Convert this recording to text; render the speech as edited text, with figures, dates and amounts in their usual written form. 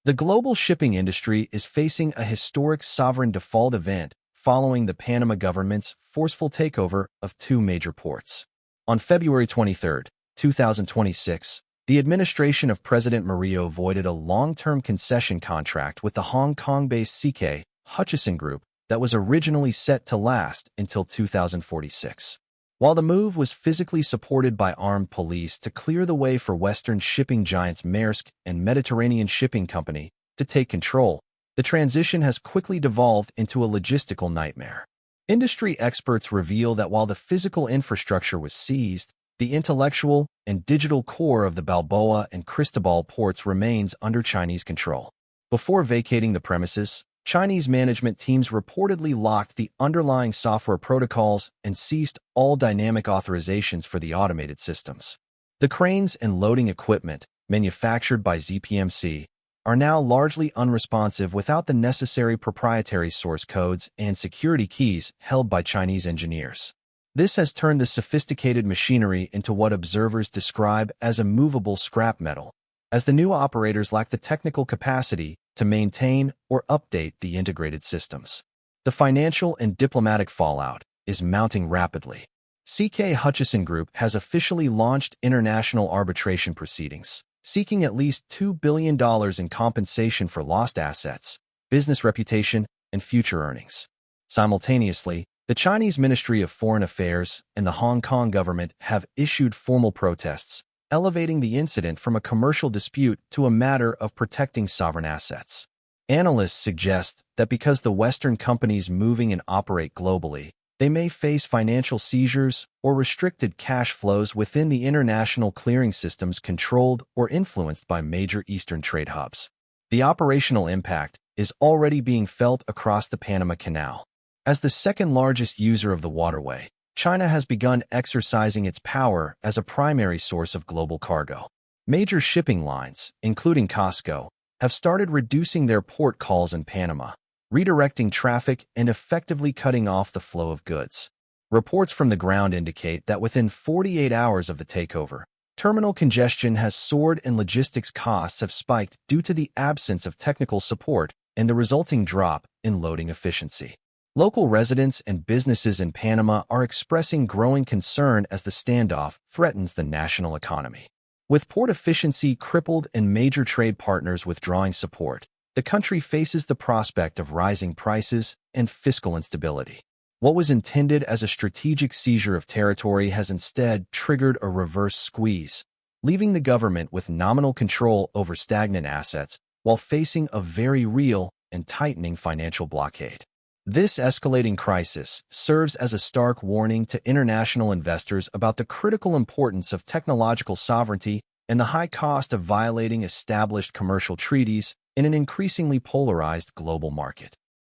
The global shipping industry is facing a historic sovereign default event following the Panama government's forceful takeover of two major ports. On February 23, 2026, the administration of President Murillo voided a long-term concession contract with the Hong Kong-based CK Hutchison Group that was originally set to last until 2046. While the move was physically supported by armed police to clear the way for Western shipping giants Maersk and Mediterranean Shipping Company to take control, the transition has quickly devolved into a logistical nightmare. Industry experts reveal that while the physical infrastructure was seized, the intellectual and digital core of the Balboa and Cristobal ports remains under Chinese control. Before vacating the premises, Chinese management teams reportedly locked the underlying software protocols and ceased all dynamic authorizations for the automated systems. The cranes and loading equipment, manufactured by ZPMC, are now largely unresponsive without the necessary proprietary source codes and security keys held by Chinese engineers. This has turned the sophisticated machinery into what observers describe as a movable scrap metal, as the new operators lack the technical capacity to maintain or update the integrated systems. The financial and diplomatic fallout is mounting rapidly. CK Hutchison Group has officially launched international arbitration proceedings, seeking at least $2 billion in compensation for lost assets, business reputation, and future earnings. Simultaneously, the Chinese Ministry of Foreign Affairs and the Hong Kong government have issued formal protests, elevating the incident from a commercial dispute to a matter of protecting sovereign assets. Analysts suggest that because the Western companies moving and operate globally, they may face financial seizures or restricted cash flows within the international clearing systems controlled or influenced by major Eastern trade hubs. The operational impact is already being felt across the Panama Canal. As the second-largest user of the waterway, China has begun exercising its power as a primary source of global cargo. Major shipping lines, including COSCO, have started reducing their port calls in Panama, redirecting traffic and effectively cutting off the flow of goods. Reports from the ground indicate that within 48 hours of the takeover, terminal congestion has soared and logistics costs have spiked due to the absence of technical support and the resulting drop in loading efficiency. Local residents and businesses in Panama are expressing growing concern as the standoff threatens the national economy. With port efficiency crippled and major trade partners withdrawing support, the country faces the prospect of rising prices and fiscal instability. What was intended as a strategic seizure of territory has instead triggered a reverse squeeze, leaving the government with nominal control over stagnant assets while facing a very real and tightening financial blockade. This escalating crisis serves as a stark warning to international investors about the critical importance of technological sovereignty and the high cost of violating established commercial treaties in an increasingly polarized global market.